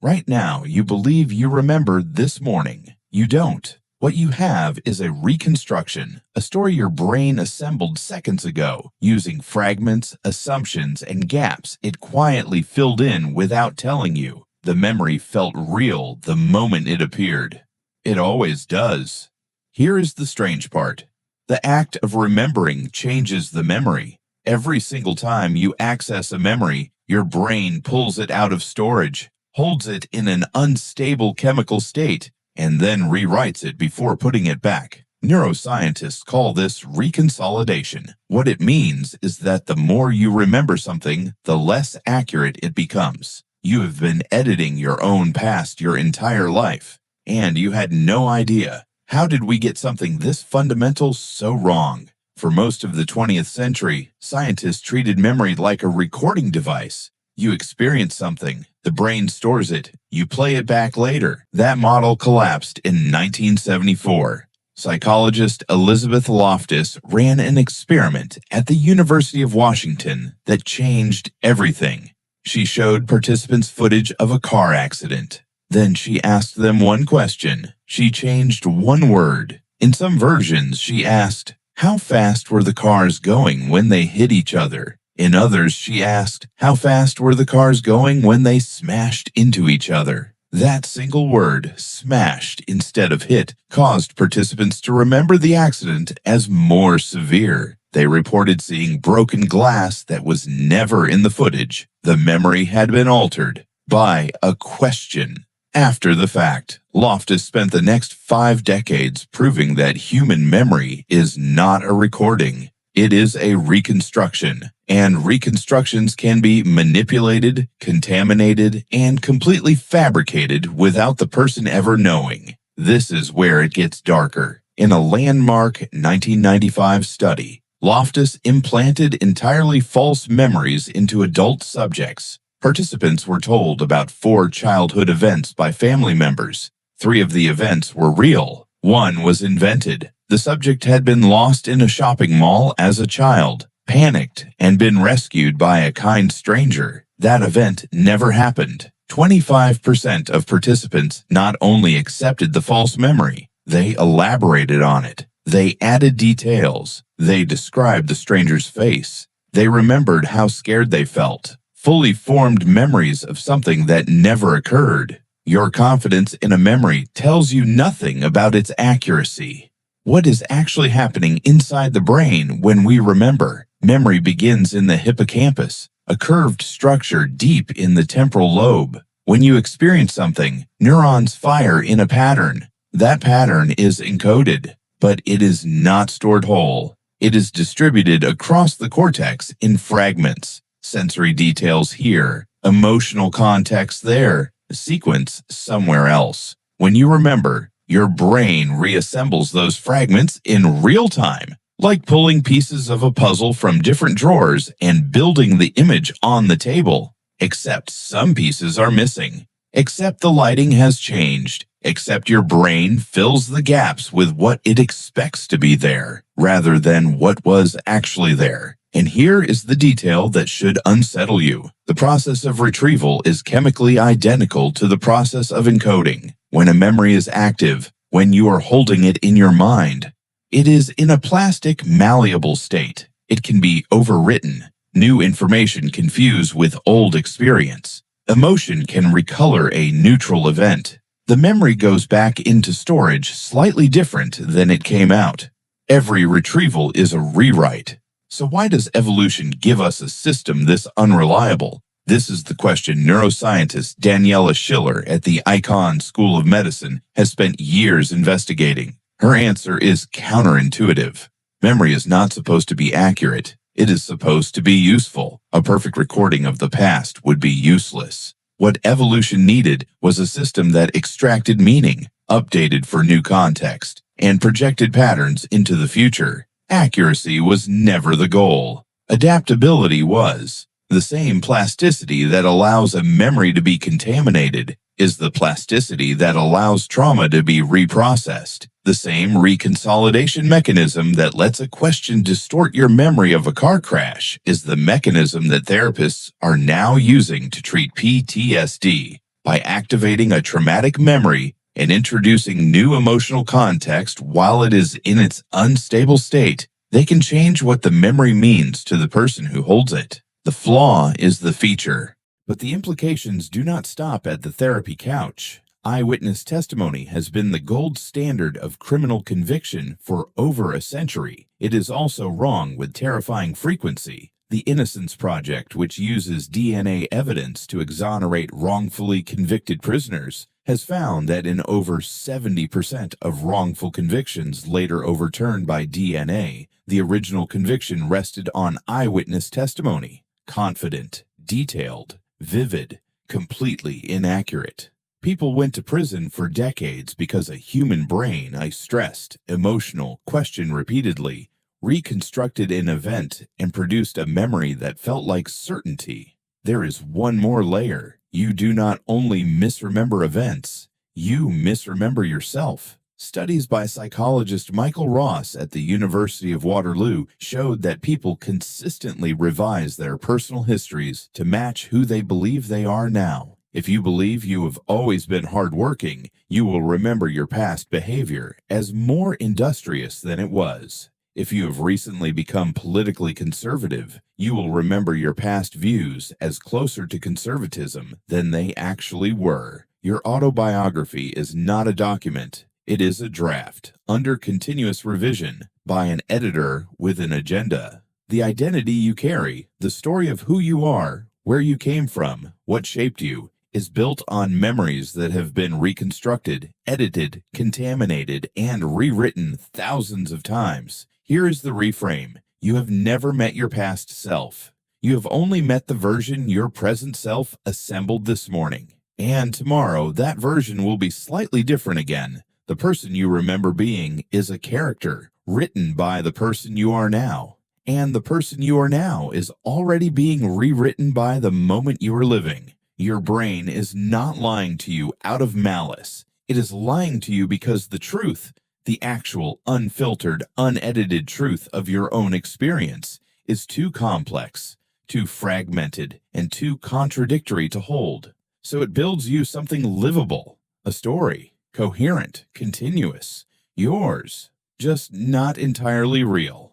Right now, you believe you remember this morning. You don't. What you have is a reconstruction, a story your brain assembled seconds ago, using fragments, assumptions, and gaps it quietly filled in without telling you. The memory felt real the moment it appeared. It always does. Here is the strange part. The act of remembering changes the memory. Every single time you access a memory, your brain pulls it out of storage, holds it in an unstable chemical state, and then rewrites it before putting it back. Neuroscientists call this reconsolidation. What it means is that the more you remember something, the less accurate it becomes. You have been editing your own past your entire life, and you had no idea. How did we get something this fundamental so wrong? For most of the 20th century, scientists treated memory like a recording device. You experience something, the brain stores it, you play it back later. That model collapsed in 1974. Psychologist Elizabeth Loftus ran an experiment at the University of Washington that changed everything. She showed participants footage of a car accident. Then she asked them one question. She changed one word. In some versions, she asked, "How fast were the cars going when they hit each other?" In others, she asked, "How fast were the cars going when they smashed into each other?" That single word, smashed instead of hit, caused participants to remember the accident as more severe. They reported seeing broken glass that was never in the footage. The memory had been altered by a question. After the fact, Loftus spent the next 5 decades proving that human memory is not a recording. It is a reconstruction, and reconstructions can be manipulated, contaminated, and completely fabricated without the person ever knowing. This is where it gets darker. In a landmark 1995 study, Loftus implanted entirely false memories into adult subjects. Participants were told about 4 childhood events by family members. 3 of the events were real. 1 was invented. The subject had been lost in a shopping mall as a child, panicked, and been rescued by a kind stranger. That event never happened. 25% of participants not only accepted the false memory, they elaborated on it. They added details. They described the stranger's face. They remembered how scared they felt. Fully formed memories of something that never occurred. Your confidence in a memory tells you nothing about its accuracy. What is actually happening inside the brain when we remember? Memory begins in the hippocampus, a curved structure deep in the temporal lobe. When you experience something, neurons fire in a pattern. That pattern is encoded, but it is not stored whole. It is distributed across the cortex in fragments. Sensory details here, emotional context there, sequence somewhere else. When you remember, your brain reassembles those fragments in real time, like pulling pieces of a puzzle from different drawers and building the image on the table. Except some pieces are missing. Except the lighting has changed. Except your brain fills the gaps with what it expects to be there, rather than what was actually there. And here is the detail that should unsettle you. The process of retrieval is chemically identical to the process of encoding. When a memory is active, when you are holding it in your mind, it is in a plastic, malleable state. It can be overwritten. New information can fuse with old experience. Emotion can recolor a neutral event. The memory goes back into storage slightly different than it came out. Every retrieval is a rewrite. So why does evolution give us a system this unreliable? This is the question neuroscientist Daniela Schiller at the Icahn School of Medicine has spent years investigating. Her answer is counterintuitive. Memory is not supposed to be accurate. It is supposed to be useful. A perfect recording of the past would be useless. What evolution needed was a system that extracted meaning, updated for new context, and projected patterns into the future. Accuracy was never the goal. Adaptability was. The same plasticity that allows a memory to be contaminated is the plasticity that allows trauma to be reprocessed. The same reconsolidation mechanism that lets a question distort your memory of a car crash is the mechanism that therapists are now using to treat PTSD. By activating a traumatic memory and introducing new emotional context while it is in its unstable state, they can change what the memory means to the person who holds it. The flaw is the feature, but the implications do not stop at the therapy couch. Eyewitness testimony has been the gold standard of criminal conviction for over a century. It is also wrong with terrifying frequency. The Innocence Project, which uses DNA evidence to exonerate wrongfully convicted prisoners, has found that in over 70% of wrongful convictions later overturned by DNA, the original conviction rested on eyewitness testimony. Confident, detailed, vivid, completely inaccurate. People went to prison for decades because a human brain, stressed, emotional, questioned repeatedly, reconstructed an event and produced a memory that felt like certainty. There is one more layer. You do not only misremember events, you misremember yourself. Studies by psychologist Michael Ross at the University of Waterloo showed that people consistently revise their personal histories to match who they believe they are now. If you believe you have always been hardworking, you will remember your past behavior as more industrious than it was. If you have recently become politically conservative, you will remember your past views as closer to conservatism than they actually were. Your autobiography is not a document. It is a draft, under continuous revision, by an editor with an agenda. The identity you carry, the story of who you are, where you came from, what shaped you, is built on memories that have been reconstructed, edited, contaminated, and rewritten thousands of times. Here is the reframe. You have never met your past self. You have only met the version your present self assembled this morning. And tomorrow, that version will be slightly different again. The person you remember being is a character written by the person you are now. And the person you are now is already being rewritten by the moment you are living. Your brain is not lying to you out of malice. It is lying to you because the truth, the actual, unfiltered, unedited truth of your own experience, is too complex, too fragmented, and too contradictory to hold. So it builds you something livable, a story, coherent, continuous, yours, just not entirely real.